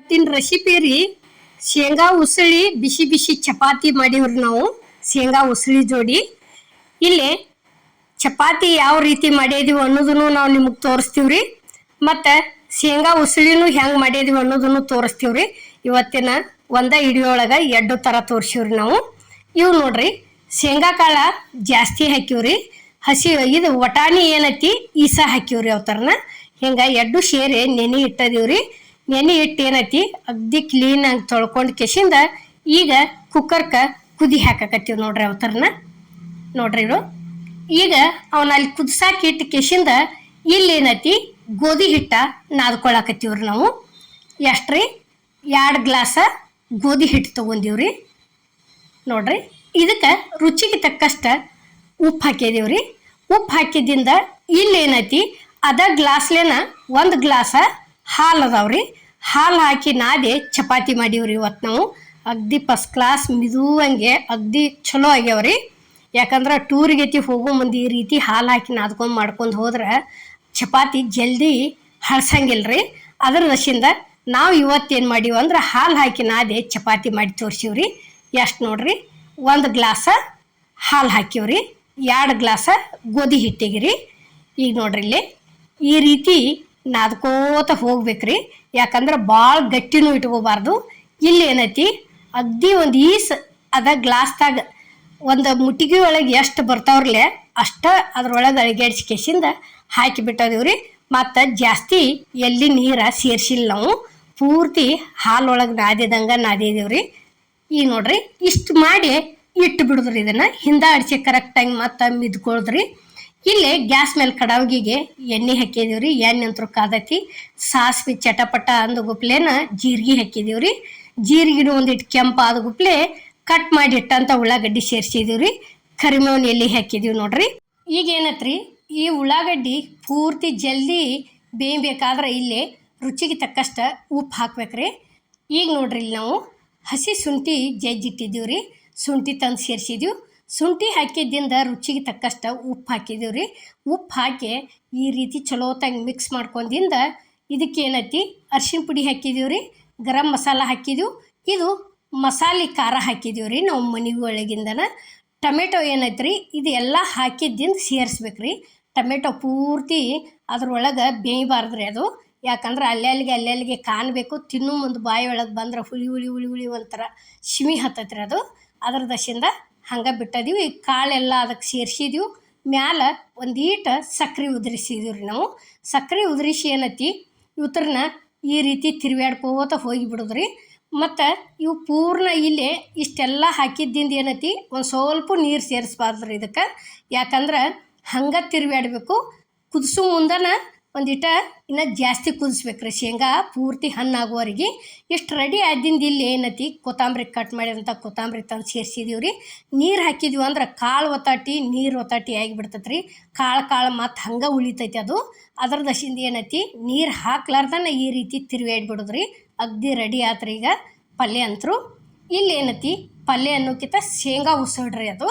ಇವತ್ತಿನ ರೆಸಿಪಿ ರೀ ಶೇಂಗಾ ಉಸಳಿ ಬಿಸಿ ಬಿಸಿ ಚಪಾತಿ ಮಾಡೀವ್ರಿ ನಾವು ಶೇಂಗಾ ಉಸಳಿ ಜೋಡಿ. ಇಲ್ಲಿ ಚಪಾತಿ ಯಾವ ರೀತಿ ಮಾಡಿದೀವಿ ಅನ್ನೋದನ್ನು ನಾವು ನಿಮಗೆ ತೋರಿಸ್ತೀವ್ರಿ. ಮತ್ತು ಶೇಂಗಾ ಉಸಳಿನೂ ಹೆಂಗೆ ಮಾಡಿದೀವಿ ಅನ್ನೋದನ್ನು ತೋರಿಸ್ತೀವ್ರಿ. ಇವತ್ತಿನ ಒಂದ ವಿಡಿಯೋ ಒಳಗೆ ಎರಡು ಥರ ತೋರಿಸಿವ್ರಿ ನಾವು. ಇವು ನೋಡ್ರಿ ಶೇಂಗಾ ಕಾಳ ಜಾಸ್ತಿ ಹಾಕಿವ್ರಿ. ಹಸಿ ಇದು ವಟಾಣಿ ಏನೈತಿ ಈಸ ಹಾಕಿವ್ರಿ. ಅವತರನ ಹಿಂಗೆ ಎರಡು ಸೇರಿ ನೆನೆ ಇಟ್ಟದೀವ್ರಿ. ನೆನೆ ಇಟ್ಟು ಏನೈತಿ ಅಗ್ದಿ ಕ್ಲೀನಾಗಿ ತೊಳ್ಕೊಂಡು ಕೆಸಿಂದ ಈಗ ಕುಕ್ಕರ್ಕ ಕುದಿ ಹಾಕಕತ್ತೀವಿ ನೋಡ್ರಿ. ಅವತರನ ನೋಡ್ರಿ ಇವರು ಈಗ ಅವನ್ನ ಅಲ್ಲಿ ಕುದಿಸಾಕಿ ಇಟ್ಟು ಕೆಸಿಂದ ಇಲ್ಲೇನೈತಿ ಗೋಧಿ ಹಿಟ್ಟ ನಾದ್ಕೊಳಕತ್ತೀವ್ರಿ ನಾವು. ಎಷ್ಟ್ರಿ 2 ಗ್ಲಾಸ ಗೋಧಿ ಹಿಟ್ಟು ತೊಗೊಂಡೀವ್ರಿ. ನೋಡ್ರಿ ಇದಕ್ಕೆ ರುಚಿಗೆ ತಕ್ಕಷ್ಟ ಉಪ್ಪು ಹಾಕಿದೀವ್ರಿ. ಉಪ್ಪು ಹಾಕಿದ್ದಿಂದ ಇಲ್ಲೇನೈತಿ ಅದ ಗ್ಲಾಸ್ಲೇನ 1 ಗ್ಲಾಸ ಹಾಲು ಅದಾವ್ರಿ. ಹಾಲು ಹಾಕಿ ನಾದಿ ಚಪಾತಿ ಮಾಡೀವ್ರಿ ಇವತ್ತು ನಾವು. ಅಗ್ದಿ ಫಸ್ಟ್ ಕ್ಲಾಸ್ ಮಿದುವಂಗೆ ಅಗ್ದಿ ಚಲೋ ಆಗ್ಯಾವ್ರಿ. ಯಾಕಂದ್ರೆ ಟೂರಿಗೈತಿ ಹೋಗೋ ಮುಂದೆ ಈ ರೀತಿ ಹಾಲು ಹಾಕಿ ನಾದ್ಕೊಂಡು ಮಾಡ್ಕೊಂಡು ಹೋದ್ರೆ ಚಪಾತಿ ಜಲ್ದಿ ಹಳ್ಸಂಗಿಲ್ರಿ. ಅದ್ರ ವಶಿಂದ ನಾವು ಇವತ್ತೇನು ಮಾಡೀವಿ ಅಂದ್ರೆ ಹಾಲು ಹಾಕಿ ನಾದಿ ಚಪಾತಿ ಮಾಡಿ ತೋರಿಸಿವ್ರಿ. ಎಷ್ಟು ನೋಡ್ರಿ 1 ಗ್ಲಾಸ ಹಾಲು ಹಾಕಿವ್ರಿ, 2 ಗ್ಲಾಸ ಗೋಧಿ ಹಿಟ್ಟಿಗಿರಿ. ಈಗ ನೋಡ್ರಿ ಇಲ್ಲಿ ಈ ರೀತಿ ನಾದ್ಕೋತ ಹೋಗ್ಬೇಕ್ರಿ. ಯಾಕಂದ್ರೆ ಭಾಳ ಗಟ್ಟಿನೂ ಇಟ್ಕೋಬಾರ್ದು. ಇಲ್ಲಿ ಏನೈತಿ ಅಗ್ದಿ ಒಂದು ಈಸ್ ಅದ ಗ್ಲಾಸ್ದಾಗ ಒಂದು ಮುಟ್ಟಿಗೆ ಒಳಗೆ ಎಷ್ಟು ಬರ್ತಾವ್ರಲ್ಲೇ ಅಷ್ಟ ಅದ್ರೊಳಗೆ ಅಳಿಗಾಡ್ಸಿ ಕೆಸಿಂದ ಹಾಕಿ ಬಿಟ್ಟದಿವ್ರಿ. ಮತ್ತು ಜಾಸ್ತಿ ಎಲ್ಲಿ ನೀರ ಸೇರಿಸಿಲ್ಲ ನಾವು, ಪೂರ್ತಿ ಹಾಲೊಳಗೆ ನಾದಿದೀವ್ರಿ. ಈಗ ನೋಡ್ರಿ ಇಷ್ಟು ಮಾಡಿ ಇಟ್ಟು ಬಿಡುದ್ರಿ. ಇದನ್ನು ಹಿಂದೆ ಅಡಿಸಿ ಕರೆಕ್ಟಾಗಿ ಮತ್ತು ಮಿದ್ಕೊಳ್ದ್ರಿ. ಇಲ್ಲೇ ಗ್ಯಾಸ್ ಮೇಲೆ ಕಡಾವಿಗೆ ಎಣ್ಣೆ ಹಾಕಿದೀವ್ರಿ. ಎಣ್ಣೆ ಅಂತೂ ಕಾದೈತಿ. ಸಾಸಿವೆ ಚಟಪಟ ಅಂದ ಗುಪ್ಲೇನ ಜೀರಿಗೆ ಹಾಕಿದೀವ್ರಿ. ಜೀರಿಗೆನೂ ಒಂದಿಟ್ಟು ಕೆಂಪು ಆದ ಗುಪ್ಲೆ ಕಟ್ ಮಾಡಿ ಇಟ್ಟಂತ ಉಳ್ಳಾಗಡ್ಡಿ ಸೇರಿಸಿದೀವ್ರಿ. ಕರಿಬೇವಿನ ಎಲೆ ಹಾಕಿದೀವಿ ನೋಡ್ರಿ. ಈಗ ಏನತ್ರಿ ಈ ಉಳ್ಳಾಗಡ್ಡಿ ಪೂರ್ತಿ ಜಲ್ದಿ ಬೇಯಬೇಕಾದ್ರೆ ಇಲ್ಲೇ ರುಚಿಗೆ ತಕ್ಕಷ್ಟ ಉಪ್ಪು ಹಾಕ್ಬೇಕ್ರಿ. ಈಗ ನೋಡ್ರಿ ಇಲ್ಲಿ ನಾವು ಹಸಿ ಶುಂಠಿ ಜಜ್ಜಿಟ್ಟಿದ್ದೀವ್ರಿ. ಶುಂಠಿ ತಂದು ಸೇರಿಸಿದೀವಿ. ಶುಂಠಿ ಹಾಕಿದ್ದಿಂದ ರುಚಿಗೆ ತಕ್ಕಷ್ಟ ಉಪ್ಪು ಹಾಕಿದೀವ್ರಿ. ಉಪ್ಪು ಹಾಕಿ ಈ ರೀತಿ ಚಲೋತಾಗಿ ಮಿಕ್ಸ್ ಮಾಡ್ಕೊಂಡಿಂದ ಇದಕ್ಕೆ ಏನೈತಿ ಅರ್ಶಿಣ ಪುಡಿ ಹಾಕಿದೀವ್ರಿ, ಗರಂ ಮಸಾಲ ಹಾಕಿದೀವಿ. ಇದು ಮಸಾಲೆ ಖಾರ ಹಾಕಿದೀವ್ರಿ ನಾವು ಮನೆಗೆ ಒಳಗಿಂದನ. ಟೊಮೆಟೊ ಏನೈತ್ರಿ ಇದು ಎಲ್ಲ ಹಾಕಿದ್ದಿಂದ ಸೇರಿಸ್ಬೇಕ್ರಿ. ಟೊಮೆಟೊ ಪೂರ್ತಿ ಅದ್ರೊಳಗೆ ಬೇಯಬಾರ್ದ್ರಿ ಅದು. ಯಾಕಂದ್ರೆ ಅಲ್ಲಲ್ಲಿಗೆ ಕಾಣಬೇಕು. ತಿನ್ನೋ ಮುಂದೆ ಬಾಯಿ ಒಳಗೆ ಬಂದ್ರೆ ಹುಳಿ ಹುಳಿ ಹುಳಿ ಹುಳಿ ಒಂಥರ ಶಿಮಿ ಹತ್ತೈತ್ರಿ ಅದು. ಅದ್ರ ದಶಿಂದ ಹಂಗೆ ಬಿಟ್ಟದೀವಿ. ಕಾಳೆಲ್ಲ ಅದಕ್ಕೆ ಸೇರಿಸಿದೀವಿ. ಮ್ಯಾಲ ಒಂದೀಟ ಸಕ್ರೆ ಉದುರಿಸಿದೀವಿ ರೀ ನಾವು. ಸಕ್ರೆ ಉದುರಿಸಿ ಏನೈತಿ ಇವತ್ರನ್ನ ಈ ರೀತಿ ತಿರುವಾಡ್ಕೋತ ಹೋಗಿಬಿಡುದ್ರಿ. ಮತ್ತು ಇವು ಪೂರ್ಣ ಇಲ್ಲೇ ಇಷ್ಟೆಲ್ಲ ಹಾಕಿದ್ದಿಂದ ಏನೈತಿ ಒಂದು ಸ್ವಲ್ಪ ನೀರು ಸೇರಿಸ್ಬಾರ್ದ್ರಿ ಇದಕ್ಕೆ. ಯಾಕಂದ್ರೆ ಹಂಗೆ ತಿರುವಾಡಬೇಕು. ಕುದಿಸೋ ಮುಂದನ ಒಂದಿಟ ಇನ್ನೂ ಜಾಸ್ತಿ ಕುದಿಸ್ಬೇಕ್ರಿ ಶೇಂಗಾ ಪೂರ್ತಿ ಹಣ್ಣಾಗುವವರೆಗೆ. ಇಷ್ಟು ರೆಡಿ ಆದಿಂದ ಇಲ್ಲಿ ಏನೈತಿ ಕೊತ್ತಂಬರಿ ಕಟ್ ಮಾಡಿದಂಥ ಕೊತ್ತಂಬರಿ ತಂದು ಸೇರಿಸಿದೀವಿ ರೀ. ನೀರು ಹಾಕಿದ್ವಿ ಅಂದ್ರೆ ಕಾಳು ಒತ್ತಾಟಿ ನೀರು ಒತ್ತಾಟಿ ಆಗಿಬಿಡ್ತೈತೆ ರೀ. ಕಾಳು ಮತ್ತು ಹಂಗೆ ಉಳಿತೈತಿ ಅದು. ಅದ್ರ ದಶಿಂದ ಏನೈತಿ ನೀರು ಹಾಕ್ಲಾರ್ದನ ಈ ರೀತಿ ತಿರುವಾಡ್ಬಿಡೋದ್ರಿ. ಅಗ್ದಿ ರೆಡಿ ಆತ್ರಿ ಈಗ ಪಲ್ಯ ಅಂತರೂ. ಇಲ್ಲಿ ಏನೈತಿ ಪಲ್ಯ ಅನ್ನೋಕ್ಕಿಂತ ಶೇಂಗಾ ಉಸಳ್ರಿ ಅದು.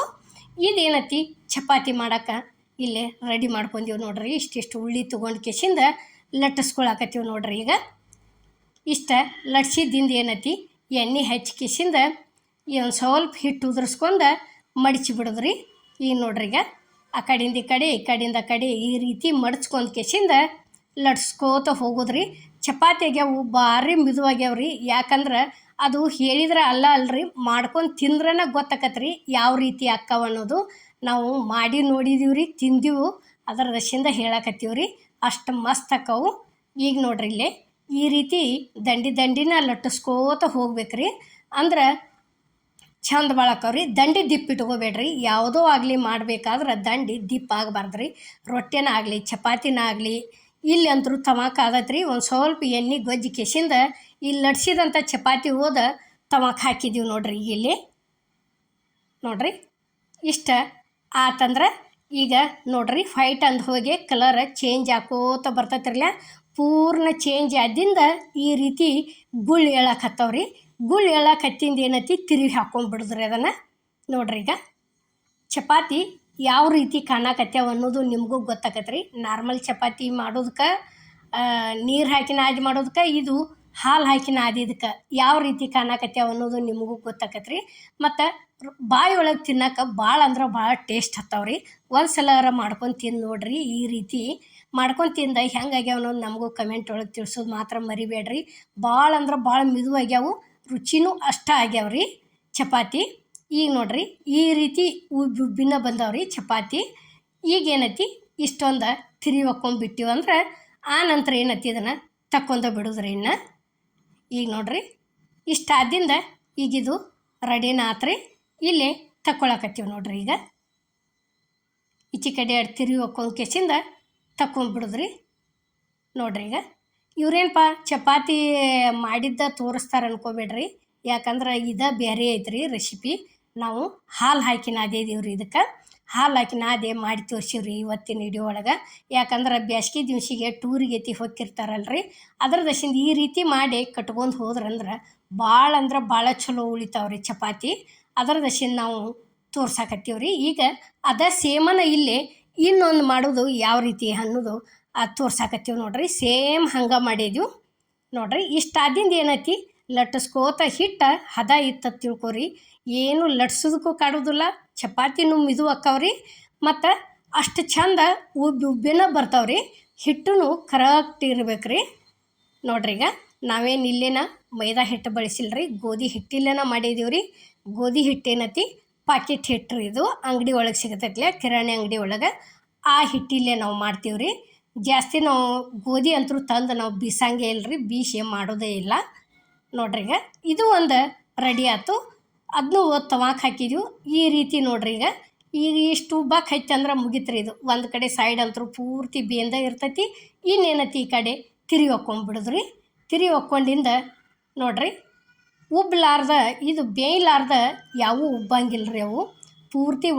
ಇದೇನೈತಿ ಚಪಾತಿ ಮಾಡೋಕೆ ಇಲ್ಲೇ ರೆಡಿ ಮಾಡ್ಕೊಂಡೀವಿ ನೋಡ್ರಿ. ಇಷ್ಟಿಷ್ಟು ಉಳ್ಳಿ ತೊಗೊಂಡು ಕೆಸಿಂದ ಲಟ್ಟಿಸ್ಕೊಳಕತ್ತೀವಿ ನೋಡ್ರಿ. ಈಗ ಇಷ್ಟ ಲಟ್ಸಿದ್ದಿಂದ ಏನೈತಿ ಎಣ್ಣೆ ಹಚ್ಚಿ ಕೆಸಿಂದ ಒಂದು ಸ್ವಲ್ಪ ಹಿಟ್ಟು ಉದುರಿಸ್ಕೊಂಡು ಮಡಿಚಿ ಬಿಡೋದ್ರಿ. ಈಗ ನೋಡ್ರಿ ಈಗ ಆ ಕಡೆಯಿಂದ ಈ ಕಡೆ ಈ ಕಡೆಯಿಂದ ಆ ಕಡೆ ಈ ರೀತಿ ಮಡ್ಚ್ಕೊಂಡು ಕೆಸಿಂದ ಲಟ್ಸ್ಕೋತ ಹೋಗೋದ್ರಿ. ಚಪಾತಿ ಆಗ್ಯಾವು ಭಾರಿ ಮಿದುವಾಗ್ಯಾವ್ರಿ. ಯಾಕಂದ್ರೆ ಅದು ಹೇಳಿದ್ರೆ ಅಲ್ರಿ ಮಾಡ್ಕೊಂಡು ತಿಂದ್ರನ ಗೊತ್ತಾಕತ್ರಿ ಯಾವ ರೀತಿ ಅಕ್ಕವ ಅನ್ನೋದು. ನಾವು ಮಾಡಿ ನೋಡಿದೀವಿ ರೀ, ತಿಂದೀವು. ಅದರ ದಶಿಂದ ಹೇಳಕತ್ತೀವ್ರಿ. ಅಷ್ಟು ಮಸ್ತ್ ಅಕ್ಕವು. ಈಗ ನೋಡ್ರಿ ಇಲ್ಲೇ ಈ ರೀತಿ ದಂಡಿನ ಲಟ್ಟಿಸ್ಕೋತ ಹೋಗ್ಬೇಕ್ರಿ. ಅಂದ್ರೆ ಚಂದ ಬಾಳಕ್ಕವ್ರಿ. ದಂಡಿ ದಿಪ್ಪು ಇಟ್ಕೋಬೇಡ್ರಿ. ಯಾವುದೋ ಆಗಲಿ ಮಾಡಬೇಕಾದ್ರೆ ದಂಡಿ ದಿಪ್ಪು ಆಗಬಾರ್ದ್ರಿ. ರೊಟ್ಟಿನ ಆಗಲಿ ಚಪಾತಿನ ಆಗಲಿ ಇಲ್ಲಿ ಅಂತರೂ ತವಾಕ ಆದತ್ರಿ. ಒಂದು ಸ್ವಲ್ಪ ಎಣ್ಣೆ ಗೊಜ್ಜಿ ಕೆಸಿಂದ ಇಲ್ಲಿ ಲಟ್ಸಿದಂಥ ಚಪಾತಿ ಹೋದ ತವಾಕ ಹಾಕಿದ್ದೀವಿ ನೋಡ್ರಿ. ಇಲ್ಲಿ ನೋಡ್ರಿ ಇಷ್ಟ ಆತಂದ್ರೆ ಈಗ ನೋಡ್ರಿ ಫೈಟ್ ಅಂದು ಹೋಗಿ ಕಲರ್ ಚೇಂಜ್ ಹಾಕೋತ ಬರ್ತೈತಿರಲ್ಲ. ಪೂರ್ಣ ಚೇಂಜ್ ಆದಿಂದ ಈ ರೀತಿ ಗುಳ್ಳು ಹೇಳಕತ್ತವ್ರಿ. ಗುಳ್ಳು ಹೇಳಕತ್ತಿಂದ ಏನೈತಿ ತಿರುವಿ ಹಾಕೊಂಡ್ಬಿಡಿದ್ರಿ ಅದನ್ನು. ನೋಡ್ರಿ ಈಗ ಚಪಾತಿ ಯಾವ ರೀತಿ ಕಾಣಕತ್ಯಾವ ಅನ್ನೋದು ನಿಮಗೂ ಗೊತ್ತಾಕತ್ರಿ. ನಾರ್ಮಲ್ ಚಪಾತಿ ಮಾಡೋದಕ್ಕೆ ನೀರು ಹಾಕಿ ನಾದಿ ಮಾಡೋದಕ್ಕೆ ಇದು ಹಾಲು ಹಾಕಿ ನಾದಿದ್ದಕ್ಕೆ ಯಾವ ರೀತಿ ಕಾಣಕತ್ಯಾವ ಅನ್ನೋದು ನಿಮಗೂ ಗೊತ್ತಾಕತ್ರಿ. ಮತ್ತು ಬಾಯಿ ಒಳಗೆ ತಿನ್ನಕ್ಕೆ ಭಾಳ ಅಂದ್ರೆ ಭಾಳ ಟೇಸ್ಟ್ ಹತ್ತವ್ರಿ. ಒಂದು ಸಲ ಮಾಡ್ಕೊಂಡು ತಿಂದು ನೋಡ್ರಿ. ಈ ರೀತಿ ಮಾಡ್ಕೊಂಡು ತಿಂದ ಹೆಂಗಾಗ್ಯಾವ ಅನ್ನೋದು ನಮಗೂ ಕಮೆಂಟ್ ಒಳಗೆ ತಿಳಿಸೋದು ಮಾತ್ರ ಮರಿಬೇಡ್ರಿ. ಭಾಳ ಅಂದ್ರೆ ಭಾಳ ಮಿದುವಾಗ್ಯಾವು, ರುಚಿನೂ ಅಷ್ಟ ಆಗ್ಯಾವ್ರಿ ಚಪಾತಿ. ಈಗ ನೋಡ್ರಿ ಈ ರೀತಿ ಉಬ್ಬಿನ ಬಂದವ್ರಿ ಚಪಾತಿ. ಈಗ ಏನೈತಿ ಇಷ್ಟೊಂದು ತಿರಿ ಒಕ್ಕೊಂಬಿಟ್ಟಿವಂದ್ರೆ ಆ ನಂತರ ಏನೈತಿ ಇದನ್ನು ತಕ್ಕೊಂಡ ಬಿಡೋದ್ರಿ. ಇನ್ನು ಈಗ ನೋಡ್ರಿ ಇಷ್ಟ ಆದಿಂದ ಈಗಿದು ರೆಡಿನ ಆತ್ರಿ. ಇಲ್ಲಿ ತಕ್ಕೊಳಕತ್ತೀವಿ ನೋಡ್ರಿ. ಈಗ ಈಚೆ ಕಡೆ ಎರಡು ತಿರಿ ಒಕ್ಕೊಂಡ್ ಕೆಸಿಂದ ತಕ್ಕೊಂಡ್ಬಿಡುದ್ರಿ ನೋಡ್ರಿ. ಈಗ ಇವ್ರೇನಪ್ಪ ಚಪಾತಿ ಮಾಡಿದ್ದ ತೋರಿಸ್ತಾರೆ ಅನ್ಕೋಬೇಡ್ರಿ, ಯಾಕಂದ್ರೆ ಇದು ಬೇರೆ ಐತ್ರಿ ರೆಸಿಪಿ. ನಾವು ಹಾಲು ಹಾಕಿ ನಾದಿದೀವ್ರಿ. ಇದಕ್ಕೆ ಹಾಲು ಹಾಕಿ ನಾದಿ ಮಾಡಿ ತೋರಿಸಿವ್ರಿ ಇವತ್ತಿನ ವಿಡಿಯೋ ಒಳಗೆ. ಯಾಕಂದ್ರೆ ಬ್ಯಾಸ್ಗೆ ದಿವ್ಸಿಗೆ ಟೂರಿಗೆ ಎತ್ತಿ ಹೋಗಿರ್ತಾರಲ್ರಿ, ಅದ್ರ ದಶಿಂದ ಈ ರೀತಿ ಮಾಡಿ ಕಟ್ಕೊಂಡು ಹೋದ್ರಂದ್ರೆ ಭಾಳ ಅಂದ್ರೆ ಭಾಳ ಚಲೋ ಉಳಿತಾವ್ರಿ ಚಪಾತಿ. ಅದರ ದಶಿಂದ ನಾವು ತೋರ್ಸಾಕತ್ತೀವ್ರಿ. ಈಗ ಅದ ಸೇಮನ ಇಲ್ಲಿ ಇನ್ನೊಂದು ಮಾಡೋದು ಯಾವ ರೀತಿ ಅನ್ನೋದು ಅದು ತೋರ್ಸಾಕತ್ತೀವಿ ನೋಡ್ರಿ. ಸೇಮ್ ಹಂಗೆ ಮಾಡಿದ್ವಿ ನೋಡ್ರಿ. ಇಷ್ಟ ಆದಿಂದ ಏನೈತಿ ಲಟ್ಟಿಸ್ಕೋತ ಹಿಟ್ಟು ಹದ ಇತ್ತ ತಿಳ್ಕೊರಿ. ಏನು ಲಟ್ಸೋದಕ್ಕೂ ಕಾಡೋದಿಲ್ಲ, ಚಪಾತಿನೂ ಮಿದು ಅಕ್ಕವ್ರಿ, ಮತ್ತು ಅಷ್ಟು ಚಂದ ಉಬ್ಬಿನ ಬರ್ತಾವ್ರಿ. ಹಿಟ್ಟೂ ಕರೆಕ್ಟ್ ಇರ್ಬೇಕ್ರಿ ನೋಡ್ರಿ. ಈಗ ನಾವೇನು ಇಲ್ಲೇನ ಮೈದಾ ಹಿಟ್ಟು ಬಳಸಿಲ್ರಿ, ಗೋಧಿ ಹಿಟ್ಟಿಲ್ಲೇನ ಮಾಡಿದೀವ್ರಿ. ಗೋಧಿ ಹಿಟ್ಟೇನತಿ ಪಾಕೆಟ್ ಹಿಟ್ಟು ಇದು ಅಂಗಡಿ ಒಳಗೆ ಸಿಗತೈತ್ಲೆ, ಕಿರಾಣಿ ಅಂಗಡಿ ಒಳಗೆ. ಆ ಹಿಟ್ಟಿಲ್ಲೇ ನಾವು ಮಾಡ್ತೀವ್ರಿ. ಜಾಸ್ತಿ ನಾವು ಗೋಧಿ ಅಂತೂ ತಂದು ನಾವು ಬೀಸಂಗೆ ಇಲ್ರಿ, ಬೀಸಿ ಮಾಡೋದೇ ಇಲ್ಲ ನೋಡ್ರಿ. ಈಗ ಇದು ಒಂದು ರೆಡಿ ಆಯ್ತು. ಅದನ್ನೂ ತವಾಕ್ ಹಾಕಿದ್ವಿ ಈ ರೀತಿ ನೋಡ್ರಿ. ಈಗ ಇಷ್ಟು ಉಬ್ಬಾಕ್ ಹೈತಿ ಅಂದ್ರೆ ಮುಗಿತ್ರಿ. ಇದು ಒಂದು ಕಡೆ ಸೈಡ್ ಅಂತೂ ಪೂರ್ತಿ ಬೇಂದ ಇರ್ತೈತಿ. ಇನ್ನೇನತಿ ಈ ಕಡೆ ತಿರಿ ಒಕ್ಕೊಂಡ್ಬಿಡುದ್ರಿ. ತಿರಿ ಒಕ್ಕೊಂಡಿಂದ ನೋಡ್ರಿ ಉಬ್ಲಾರ್ದ ಇದು ಬೇಯಲಾರ್ದ ಯಾವೂ ಉಬ್ಬಂಗಿಲ್ರಿ. ಅವು ಪೂರ್ತಿ